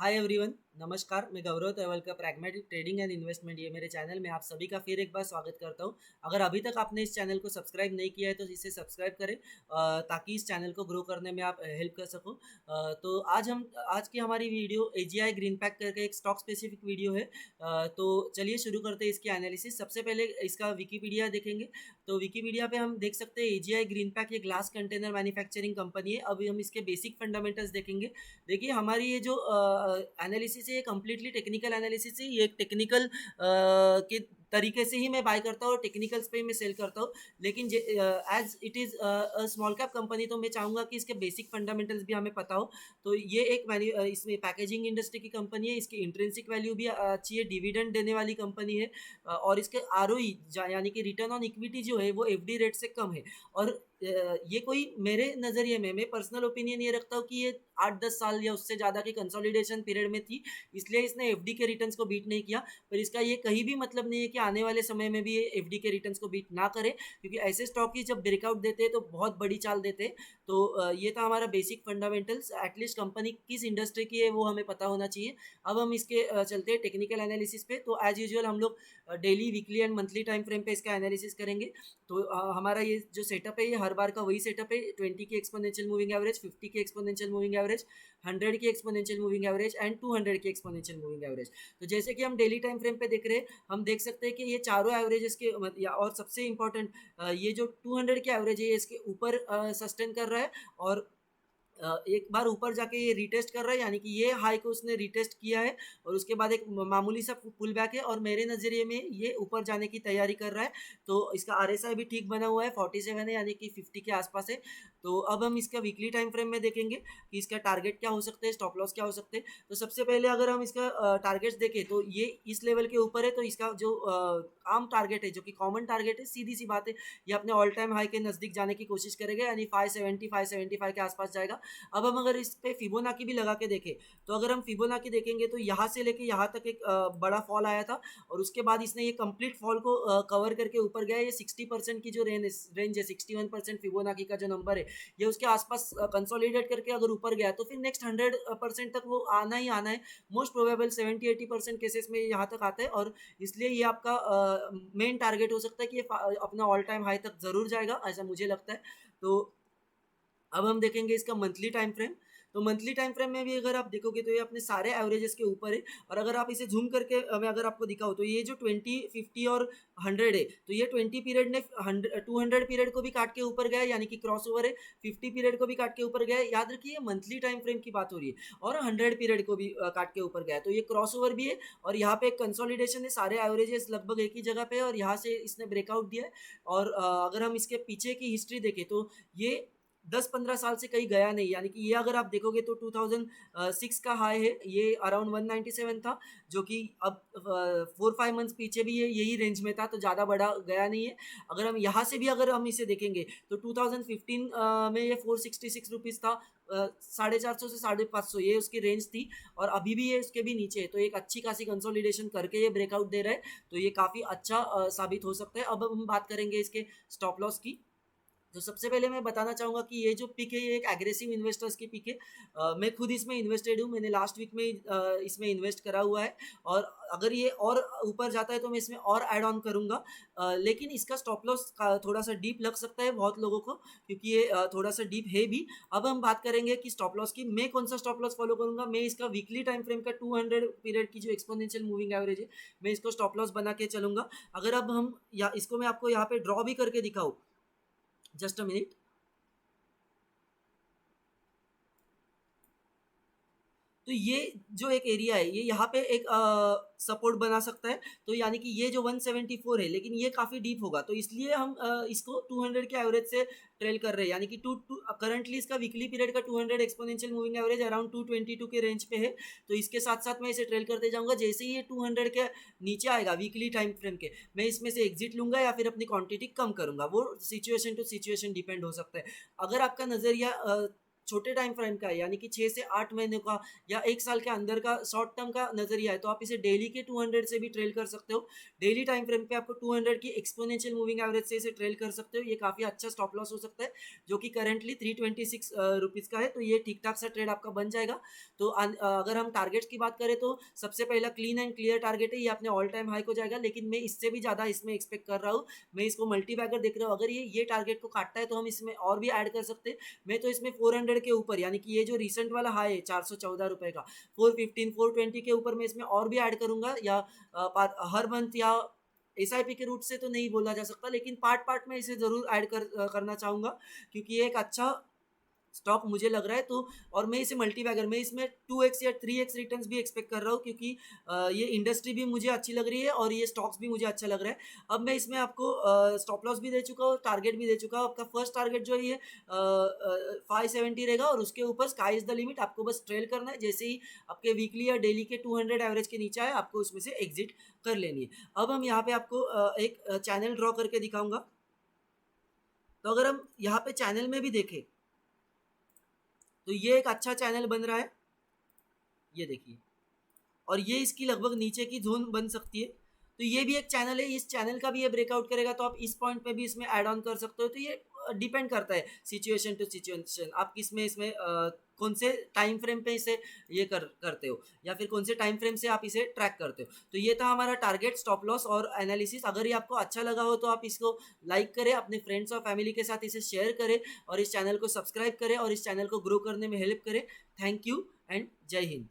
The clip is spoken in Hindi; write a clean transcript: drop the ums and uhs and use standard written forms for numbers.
हाय एवरीवन, नमस्कार। मैं गौरव तैवल का प्रैग्मेटिक ट्रेडिंग एंड इन्वेस्टमेंट ये मेरे चैनल में आप सभी का फिर एक बार स्वागत करता हूं। अगर अभी तक आपने इस चैनल को सब्सक्राइब नहीं किया है तो इसे सब्सक्राइब करें ताकि इस चैनल को ग्रो करने में आप हेल्प कर सको। तो आज की हमारी वीडियो एजीआई ग्रीन पैक करके एक स्टॉक स्पेसिफिक वीडियो है। तो चलिए शुरू करते हैं इसकी एनालिसिस। सबसे पहले इसका विकीपीडिया देखेंगे। तो विकीपीडिया पे हम देख सकते हैं एजीआई ग्रीन पैक ये ग्लास कंटेनर मैन्युफैक्चरिंग कंपनी है। अभी हम इसके बेसिक फंडामेंटल्स देखेंगे। देखिए हमारी ये जो एनालिसिस है ये कम्प्लीटली टेक्निकल एनालिसिस है। ये एक टेक्निकल के तरीके से ही मैं बाय करता हूँ और टेक्निकल्स पे मैं सेल करता हूँ। लेकिन as it is small cap company तो मैं चाहूँगा कि इसके बेसिक फंडामेंटल्स भी हमें पता हो। तो ये इसमें पैकेजिंग इंडस्ट्री की कंपनी है। इसकी इंट्रिंसिक वैल्यू भी अच्छी है, डिविडेंड देने वाली कंपनी है। और इसके आरओई यानी कि रिटर्न ऑन इक्विटी जो है वो एफडी रेट से कम है। और ये कोई मेरे नज़रिए में मैं पर्सनल ओपिनियन ये रखता हूँ कि ये 8-10 साल या उससे ज़्यादा की कंसोलिडेशन पीरियड में थी, इसलिए इसने एफडी के रिटर्न्स को बीट नहीं किया। पर इसका ये कहीं भी मतलब नहीं है कि आने वाले समय में भी ये एफडी के रिटर्न्स को बीट ना करे, क्योंकि ऐसे स्टॉक ही जब ब्रेकआउट देते हैं तो बहुत बड़ी चाल देते हैं। तो ये था हमारा बेसिक फंडामेंटल्स। एटलीस्ट कंपनी किस इंडस्ट्री की है वो हमें पता होना चाहिए। अब हम इसके चलते हैं टेक्निकल एनालिसिस पे। तो एज यूजुअल हम लोग daily, weekly and monthly time frame पे इसका एनालिसिस करेंगे। तो हमारा ये जो सेटअप है ये हर बार का वही सेटअप है। 20 की एक्सपोनेंशियल मूविंग एवरेज, 50 की एक्सपोनेंशियल मूविंग एवरेज, 100 की एक्सपोनेंशियल मूविंग एवरेज एंड 200 की एक्सपोनेंशियल मूविंग एवरेज। तो जैसे कि हम डेली टाइम फ्रेम पे देख रहे हैं, हम देख सकते हैं कि ये चारों एवरेजेस के और सबसे इंपॉर्टेंट ये जो 200 की एवरेज है ये इसके ऊपर सस्टेन कर रहा है। और एक बार ऊपर जाके ये रिटेस्ट कर रहा है, यानी कि ये हाई को उसने रिटेस्ट किया है और उसके बाद एक मामूली सा पुल बैक है और मेरे नज़रिए में ये ऊपर जाने की तैयारी कर रहा है। तो इसका आरएसआई भी ठीक बना हुआ है, 47 है, यानी कि 50 के आसपास है। तो अब हम इसका वीकली टाइम फ्रेम में देखेंगे कि इसका टारगेट क्या हो सकते हैं, स्टॉप लॉस क्या हो सकते हैं। तो सबसे पहले अगर हम इसका टारगेट्स देखें तो ये इस लेवल के ऊपर है। तो इसका जो आम टारगेट है, जो कि कॉमन टारगेट है, सीधी सी बात है, ये अपने ऑल टाइम हाई के नज़दीक जाने की कोशिश करेगा, यानी 575 के आसपास जाएगा। अब हम अगर इस पे फिबोनाची भी लगा के देखें, तो अगर हम फिबोनाची देखेंगे तो यहाँ से लेके यहाँ तक एक बड़ा फॉल आया था और उसके बाद इसने ये कंप्लीट फॉल को कवर करके ऊपर गया। ये 60% की जो रेंज है, 61% फिबोनाची का जो नंबर है, ये उसके आसपास कंसोलिडेट करके अगर ऊपर गया तो फिर नेक्स्ट 100% तक वो आना ही आना है। मोस्ट प्रोबेबल 70-80% केसेस में यहाँ तक आता है और इसलिए ये आपका मेन टारगेट हो सकता है कि ये अपना ऑल टाइम हाई तक ज़रूर जाएगा, ऐसा मुझे लगता है। तो अब हम देखेंगे इसका मंथली टाइम फ्रेम। तो मंथली टाइम फ्रेम में भी अगर आप देखोगे तो ये अपने सारे एवरेजेस के ऊपर है। और अगर आप इसे ज़ूम करके मैं अगर आपको दिखाऊँ तो ये जो 20, 50 और 100 है, तो ये 20 पीरियड ने 200 पीरियड को भी काट के ऊपर गया है, यानी कि क्रॉसओवर है। 50 पीरियड को भी काट के ऊपर गया है। याद रखिए ये मंथली टाइम फ्रेम की बात हो रही है। और 100 पीरियड को भी काट के ऊपर गया है। तो ये क्रॉसओवर भी है और यहाँ पे एक कंसोलिडेशन है। सारे एवरेजेस लगभग एक ही जगह पे है और यहाँ से इसने ब्रेकआउट दिया है। और अगर हम इसके पीछे की हिस्ट्री देखें तो ये 10-15 साल से कहीं गया नहीं, यानी कि ये अगर आप देखोगे तो 2006 का हाई है, ये अराउंड 197 था, जो कि अब 4-5 मंथ्स पीछे भी ये यही रेंज में था, तो ज़्यादा बड़ा गया नहीं है। अगर हम यहाँ से भी अगर हम इसे देखेंगे तो 2015 में ये 466 रुपीज़ था। 450 से 550 ये उसकी रेंज थी और अभी भी ये उसके भी नीचे है। तो एक अच्छी खासी कंसोलिडेशन करके ये ब्रेकआउट दे रहा है, तो ये काफ़ी अच्छा साबित हो सकता है। अब हम बात करेंगे इसके स्टॉप लॉस की। तो सबसे पहले मैं बताना चाहूँगा कि ये जो पिक है ये एक एग्रेसिव इन्वेस्टर्स की पिक है। मैं खुद इसमें इन्वेस्टेड हूँ, मैंने लास्ट वीक में इसमें इन्वेस्ट करा हुआ है। और अगर ये और ऊपर जाता है तो मैं इसमें और ऐड ऑन करूँगा। लेकिन इसका स्टॉप लॉस का थोड़ा सा डीप लग सकता है बहुत लोगों को, क्योंकि ये थोड़ा सा डीप है भी। अब हम बात करेंगे कि स्टॉप लॉस की, मैं कौन सा स्टॉप लॉस फॉलो करूँगा। मैं इसका वीकली टाइम फ्रेम का 200 पीरियड की जो एक्सपोनेंशियल मूविंग एवरेज है, मैं इसको स्टॉप लॉस बना के चलूँगा। अगर अब हम या इसको मैं आपको यहाँ पे ड्रॉ भी करके दिखाऊँ, जस्ट अ मिनट। तो ये जो एक एरिया है ये यहाँ पे एक सपोर्ट बना सकता है। तो यानी कि ये जो 174 है, लेकिन ये काफ़ी डीप होगा, तो इसलिए हम इसको 200 के एवरेज से ट्रेल कर रहे हैं। यानी कि टू टू करंटली इसका वीकली पीरियड का 200 एक्सपोनेंशियल मूविंग एवरेज अराउंड 222 के रेंज पे है। तो इसके साथ साथ मैं इसे ट्रेल करते जाऊंगा। जैसे ही ये 200 के नीचे आएगा वीकली टाइम फ्रेम के, मैं इसमें से एग्जिट लूंगा या फिर अपनी क्वांटिटी कम करूंगा। वो सिचुएशन टू सिचुएशन डिपेंड हो सकता है। अगर आपका नज़रिया छोटे टाइम फ्रेम का है, यानी कि 6 से 8 महीने का या 1 साल के अंदर का शॉर्ट टर्म का नज़रिया है, तो आप इसे डेली के 200 से भी ट्रेल कर सकते हो। डेली टाइम फ्रेम पे आपको 200 की एक्सपोनेंशियल मूविंग एवरेज से इसे ट्रेल कर सकते हो। ये काफ़ी अच्छा स्टॉप लॉस हो सकता है, जो कि करंटली 326 रुपीज़ का है, तो ये ठीक ठाक सा ट्रेड आपका बन जाएगा। तो अगर हम टारगेट्स की बात करें तो सबसे पहला क्लीन एंड क्लियर टारगेट है, ये अपने ऑल टाइम हाई को जाएगा, लेकिन मैं इससे भी ज़्यादा इसमें एक्सपेक्ट कर रहा हूँ। मैं इसको मल्टी बैगर देख रहा हूँ, अगर ये टारगेट को काटता है तो हम इसमें और भी ऐड कर सकते हैं। मैं तो इसमें 400 के ऊपर, यानी कि ये जो रिसेंट वाला हाई है 414 रुपये का, 415 420 के ऊपर मैं इसमें और भी ऐड करूंगा, या हर मंथ या एसआईपी के रूट से तो नहीं बोला जा सकता, लेकिन पार्ट पार्ट में इसे जरूर ऐड करना चाहूंगा, क्योंकि ये एक अच्छा स्टॉक मुझे लग रहा है। तो और मैं इसे मल्टीबैगर में इसमें 2x या 3x रिटर्न्स भी एक्सपेक्ट कर रहा हूँ, क्योंकि ये इंडस्ट्री भी मुझे अच्छी लग रही है और ये स्टॉक्स भी मुझे अच्छा लग रहा है। अब मैं इसमें आपको स्टॉप लॉस भी दे चुका हूँ, टारगेट भी दे चुका हूँ। आपका फर्स्ट टारगेट जो है ये 570 रहेगा, और उसके ऊपर स्काई इज द लिमिट, आपको बस ट्रेल करना है। जैसे ही आपके वीकली या डेली के 200 एवरेज के नीचे आए, आपको उसमें से एग्जिट कर लेनी है। अब हम यहाँ पे आपको एक चैनल ड्रॉ करके दिखाऊंगा। तो अगर हम यहाँ पे चैनल में भी देखें तो ये एक अच्छा चैनल बन रहा है, ये देखिए, और ये इसकी लगभग नीचे की जोन बन सकती है। तो ये भी एक चैनल है, इस चैनल का भी ये ब्रेकआउट करेगा, तो आप इस पॉइंट पे भी इसमें ऐड ऑन कर सकते हो। तो ये डिपेंड करता है सिचुएशन टू सिचुएशन, आप किसमें इसमें कौन से टाइम फ्रेम पे इसे ये करते हो, या फिर कौन से टाइम फ्रेम से आप इसे ट्रैक करते हो। तो ये था हमारा टारगेट, स्टॉप लॉस और एनालिसिस। अगर ये आपको अच्छा लगा हो तो आप इसको लाइक करें, अपने फ्रेंड्स और फैमिली के साथ इसे शेयर करें, और इस चैनल को सब्सक्राइब करें और इस चैनल को ग्रो करने में हेल्प करें। थैंक यू एंड जय हिंद।